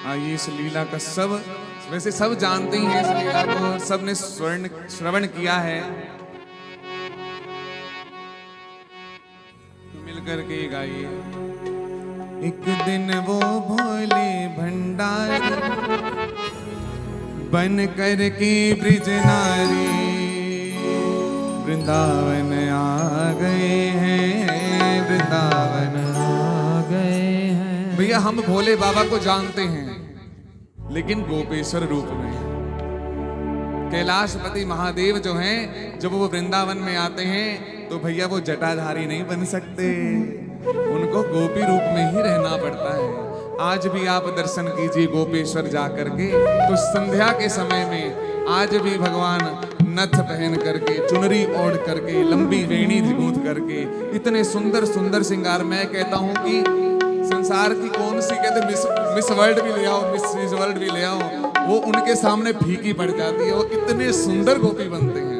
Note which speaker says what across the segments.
Speaker 1: आइए इस लीला का सब वैसे सब जानते ही हैं इस लीला को, सबने श्रवण किया है, तो मिलकर के गाइए। एक दिन वो भोले भंडारी बन कर के ब्रिज नारी वृंदावन आ गए हैं, वृंदावन आ गए हैं। भैया हम भोले बाबा को जानते हैं लेकिन गोपेश्वर रूप में। कैलाशपति महादेव जो हैं, जब वो वृंदावन में आते हैं तो भैया वो जटाधारी नहीं बन सकते, उनको गोपी रूप में ही रहना पड़ता है। आज भी आप दर्शन कीजिए गोपेश्वर जाकर के, तो संध्या के समय में आज भी भगवान नथ पहन करके, चुनरी ओढ़ करके, लंबी वेणी गूंथ करके, इतने सुंदर सुंदर श्रृंगार। मैं कहता हूं कि संसार की कौन सी कहते मिस वर्ल्ड भी ले आओ, मिस वर्ल्ड भी ले आओ, वो उनके सामने फीकी पड़ जाती है, वो इतने सुंदर गोपी बनते हैं।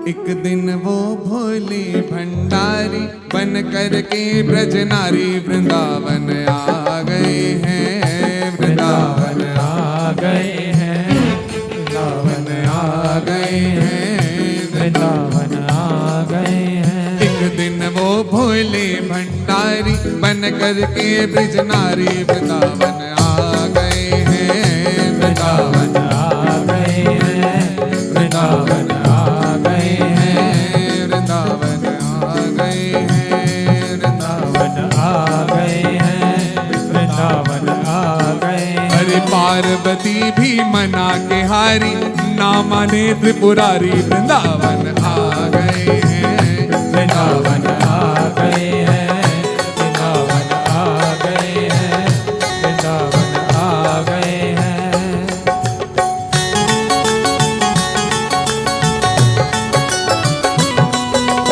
Speaker 1: एक दिन वो भोली भंडारी बन कर के ब्रज नारी वृंदावन आ गए हैं, वृंदावन आ गए हैं, वृंदावन आ गए हैं, वृंदावन आ गए हैं। एक दिन वो भोले भंडारी बन कर के ब्रज नारी वृंदावन आ गए हैं, वृंदावन आ गए हैं, वृंदावन आ गए हैं, वृंदावन आ गए हैं, वृंदावन आ गए हैं, वृंदावन आ गए। अरे पार्वती भी मना के हारी, ना माने त्रिपुरारी वृंदावन आ गए हैं, वृंदावन आ गए हैं, वृंदावन आ गए हैं, वृंदावन आ गए हैं।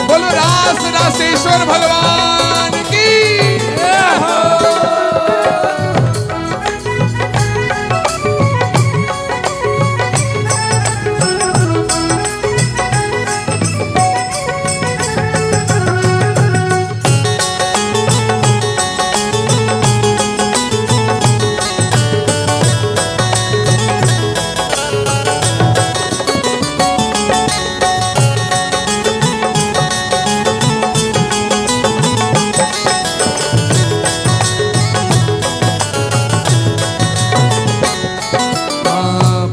Speaker 1: बोलो रास रासेश्वर भगवान की।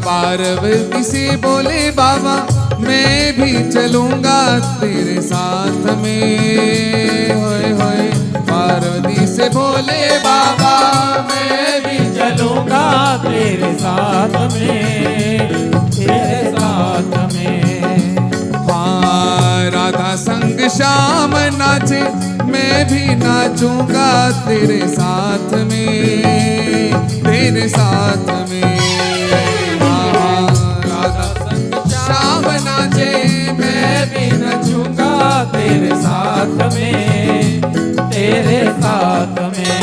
Speaker 1: पार्वती से बोले बाबा मैं भी चलूंगा तेरे साथ में, होए होए। पार्वती से बोले बाबा मैं भी चलूंगा तेरे साथ में, तेरे साथ में। हाँ राधा संग श्याम नाचे मैं भी नाचूंगा तेरे साथ में, तेरे साथ में। श्याम नाचे मैं भी नचूंगा तेरे साथ में, तेरे साथ में।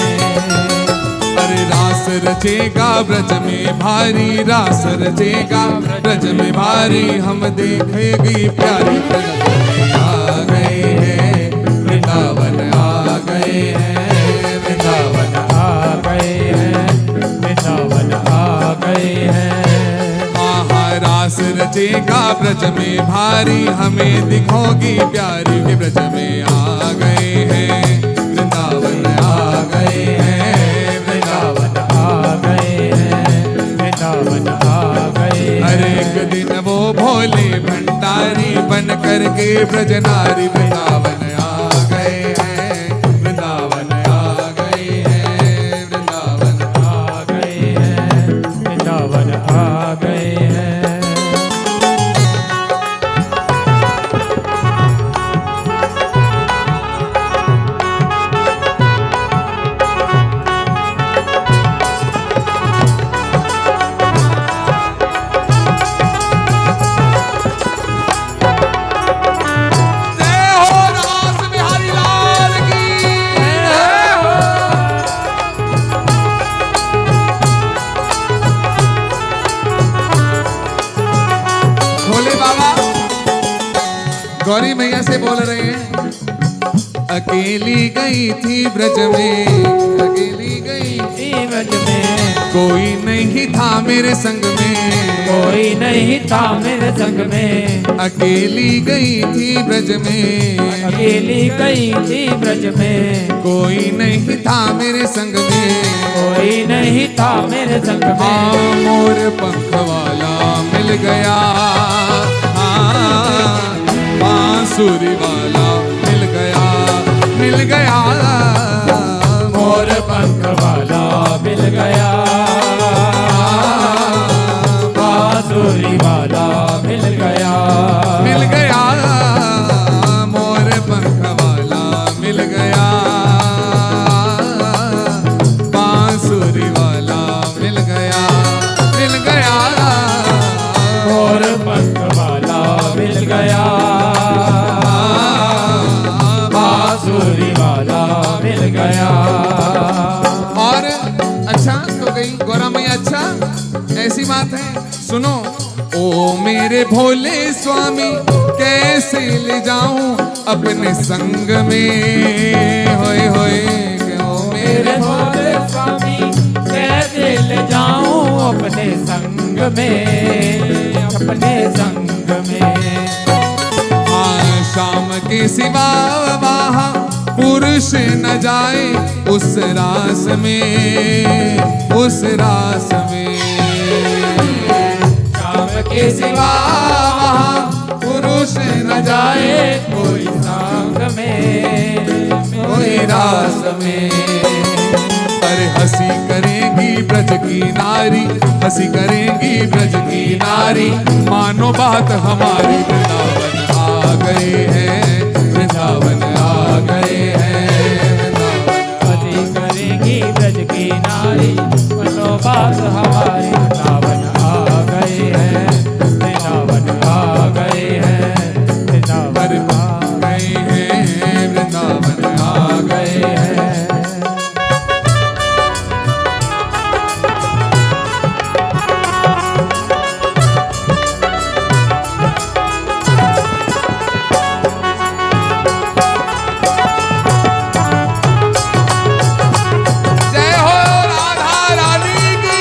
Speaker 1: अरे रास रचेगा ब्रज में भारी, रास रचेगा ब्रज में भारी, हम देखेगी प्यारी वृंदावन आ गए हैं, वृंदावन आ गए हैं, वृंदावन आ गए हैं, वृंदावन आ गए हैं। रास रचेगा ब्रज में भारी, हमें दिखोगी प्यारी के ब्रज में आ गए हैं, वृंदावन आ गए हैं, वृंदावन आ गए हैं, वृंदावन आ गए। हर एक दिन वो भोले भंडारी बन कर के ब्रज नारी वृंदावन आ गए हैं, वृंदावन आ गए हैं, वृंदावन आ गए हैं, वृंदावन आ गए हैं। गौरी मैया से बोल रहे हैं। अकेली गई थी ब्रज में, अकेली गई थी ब्रज में,
Speaker 2: कोई नहीं था मेरे संग में,
Speaker 1: कोई नहीं था मेरे संग में,
Speaker 2: अकेली गई थी ब्रज में,
Speaker 1: अकेली गई थी ब्रज में,
Speaker 2: कोई नहीं था मेरे संग में,
Speaker 1: कोई नहीं था मेरे संग
Speaker 2: हाँ
Speaker 1: में।
Speaker 2: मोर पंख वाला मिल गया, हाँ बांसुरी वाला मिल गया, मिल गया,
Speaker 1: मोर पंख वाला मिल गया, बांसुरी वाला मिल गया,
Speaker 2: मिल गया, मोर पंख वाला मिल गया, बांसुरी वाला मिल गया, मिल गया,
Speaker 1: मोर पंख वाला मिल गया, बांसुरी वाला मिल गया।
Speaker 2: और अच्छा तो गई गौरा मैया, अच्छा ऐसी बात है, सुनो। ओ मेरे भोले स्वामी कैसे ले जाऊं अपने संग में, होए होए ओ
Speaker 1: मेरे भोले स्वामी कैसे ले जाऊं अपने संग में, अपने संग में।
Speaker 2: हाँ शाम के सिवा वहाँ पुरुष न जाए उस रास में, उस रास में,
Speaker 1: शाम के सिवा
Speaker 2: वहाँ पुरुष न जाए
Speaker 1: कोई संग में,
Speaker 2: कोई रास में। अरे हंसी करेगी ब्रज की नारी, हंसी करेगी ब्रज की नारी, मानो बात हमारी, वृंदावन आ गए हैं, वृंदावन आ गए हैं,
Speaker 1: हंसी करेगी ब्रज की नारी, मनो बात हमारी, वृंदावन आ गए हैं, वृंदावन आ गए हैं, वृंदावन आ
Speaker 2: गए हैं, वृंदावन आ
Speaker 1: गए हैं।
Speaker 2: जय हो राधा रानी की,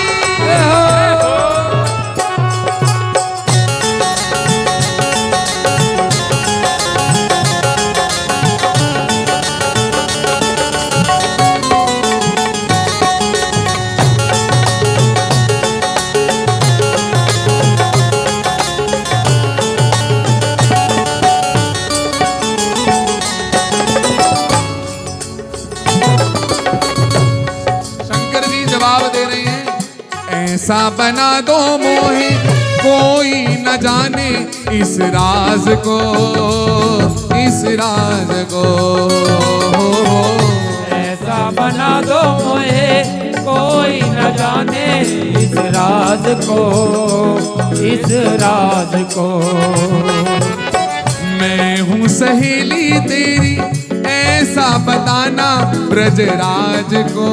Speaker 2: शंकर जी जवाब दे रहे हैं, ऐसा बना दो मोहे कोई न जाने इस राज को, इस राज को,
Speaker 1: ऐसा बना दो मोहे कोई न जाने इस राज को, इस राज को।
Speaker 2: मैं हूँ सहेली तेरी ऐसा बताना ब्रजराज को,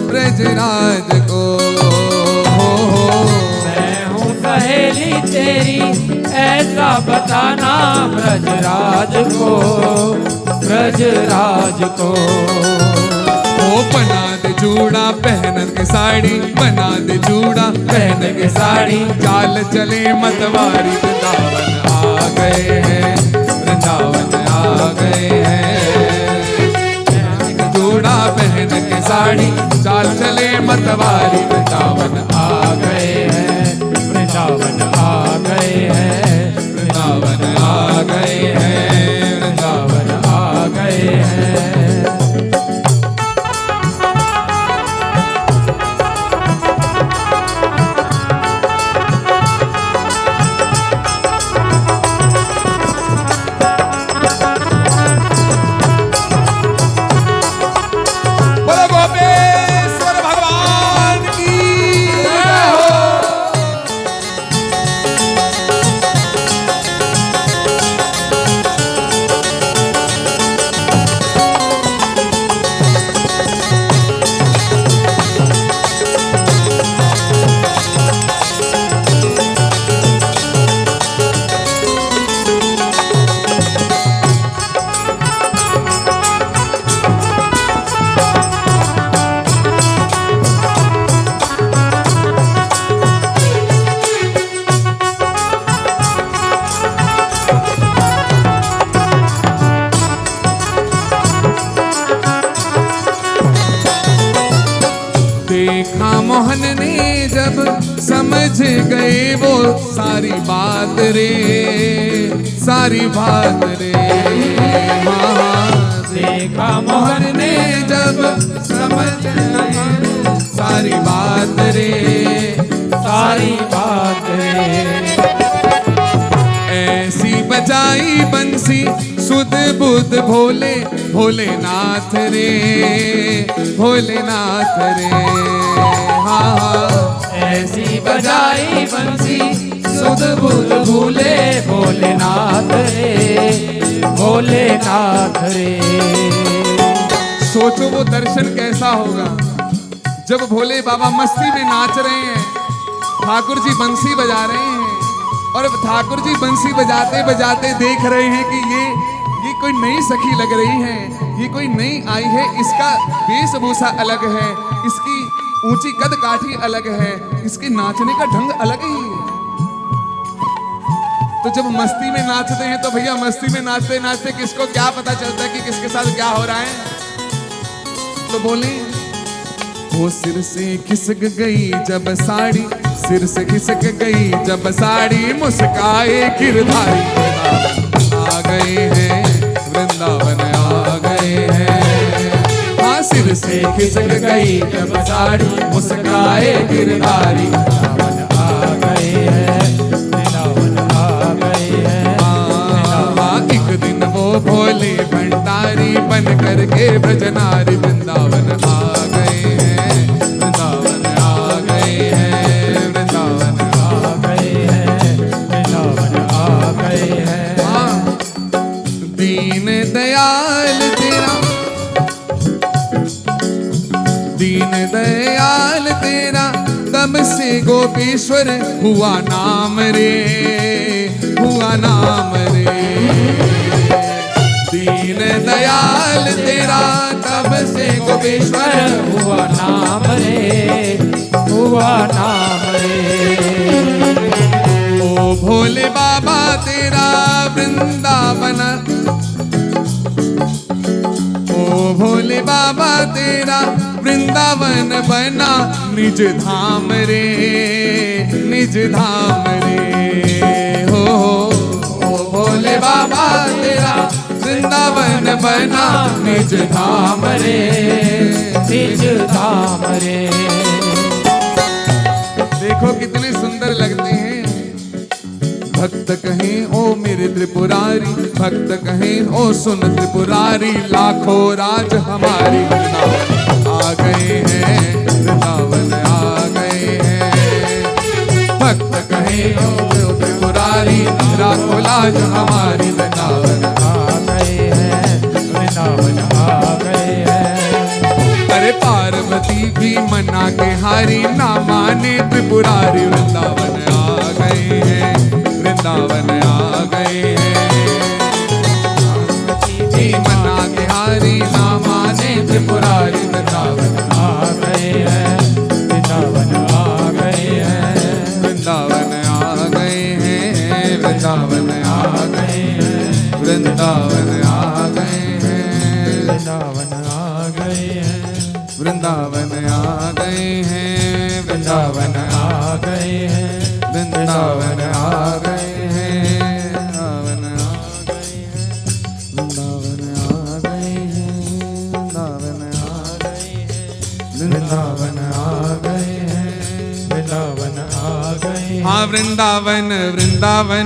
Speaker 2: ब्रजराज को,
Speaker 1: मैं हूँ सहेली तेरी ऐसा बताना ब्रजराज को, ब्रजराज को।
Speaker 2: ओ बना दे जूड़ा पहन के साड़ी, बना दे जूड़ा पहन के साड़ी, चाल चले मतवारी, वृंदावन आ गए हैं, वृंदावन आ गए हैं, जूड़ा पहन के साड़ी, चाल चले मतवारी, वृंदावन
Speaker 1: आ गए हैं, वृंदावन आ गए हैं,
Speaker 2: वृंदावन आ गए हैं,
Speaker 1: वृंदावन आ गए हैं।
Speaker 2: बोलो गोपेश्वर भगवान की जय हो। जब समझ गए वो सारी बात रे, सारी बात रे। हाँ,
Speaker 1: देखा मोहन ने
Speaker 2: जब समझ गए सारी बात रे,
Speaker 1: सारी बात रे।
Speaker 2: ऐसी बजाई बंसी सुध बुध भोले भोलेनाथ रे, भोलेनाथ रे। हाँ,
Speaker 1: ऐसी बजाई बंसी सुध बुध भूले भोलेनाथ रे, भोलेनाथ रे।
Speaker 2: सोचो वो दर्शन कैसा होगा जब भोले बाबा मस्ती में नाच रहे हैं, ठाकुर जी बंसी बजा रहे हैं और ठाकुर जी बंसी बजाते बजाते देख रहे हैं कि ये कोई नई सखी लग रही है, ये कोई नई आई है, इसका वेशभूषा अलग है, इसकी ऊंची कद काठी अलग है, इसके नाचने का ढंग अलग ही है। तो जब मस्ती में नाचते हैं तो भैया मस्ती में नाचते नाचते किसको क्या पता चलता है कि किसके साथ क्या हो रहा है। तो बोले वो सिर से खिसक गई जब साड़ी, सिर से खिसक गई जब साड़ी, मुस्काए गिरधारी आ गए हैं, वृंदावन आ गए हैं। हाँ, सिर से खिसक गई जब साड़ी, मुस्काए गिरधारी
Speaker 1: आ गए हैं, वृंदावन आ गए हैं।
Speaker 2: एक दिन वो भोले भंडारी बन करके ब्रजनारी वृंदावन आ गए हैं, वृंदावन आ गए हैं, वृंदावन
Speaker 1: आ गए हैं, वृंदावन आ गए हैं।
Speaker 2: हाँ, दीन दयाल तेरा, दीन दयाल तेरा तब से गोपेश्वर हुआ नाम रे, हुआ नाम रे। दीन दयाल तेरा तब से गोपेश्वर
Speaker 1: हुआ नाम रे, हुआ नाम रे।
Speaker 2: ओ भोले बाबा तेरा वृंदावन, ओ भोले बाबा तेरा वृंदावन बना निज धाम रे, निज धाम रे। हो ओ भोले बाबा तेरा वृंदावन बना निज धाम रे,
Speaker 1: निज धाम रे।
Speaker 2: देखो कितने सुंदर लगते हैं। भक्त कहें ओ मेरे त्रिपुरारी, भक्त कहें ओ सुन त्रिपुरारी, लाखों राज हमारी वृंदावन आ गए हैं, वृंदावन आ गए हैं। भक्त कहें ओ त्रिपुरारी, लाखों राज हमारी वृंदावन
Speaker 1: आ गए हैं, वृंदावन आ गए हैं।
Speaker 2: अरे पार्वती भी मना के हारी, ना माने त्रिपुरारी वृंदावन आ गए हैं, वृंदावन आ गए हैं। पार्वती मना के हारी, ना माने त्रिपुरारी वृंदावन
Speaker 1: आ गए हैं, वृंदावन आ गए हैं।
Speaker 2: वृंदावन आ गए हैं, वृंदावन आ गए हैं, वृंदावन आ गए हैं,
Speaker 1: वृंदावन आ गए हैं,
Speaker 2: वृंदावन आ गए हैं,
Speaker 1: वृंदावन आ गए हैं,
Speaker 2: वृंदावन आ गए हैं, वृंदावन आ गए हैं, वृंदावन आ गए हैं, वृंदावन आ गए हैं,
Speaker 1: वृंदावन आ गए हैं, वृंदावन आ गए हैं।
Speaker 2: हाँ, वृंदावन वृंदावन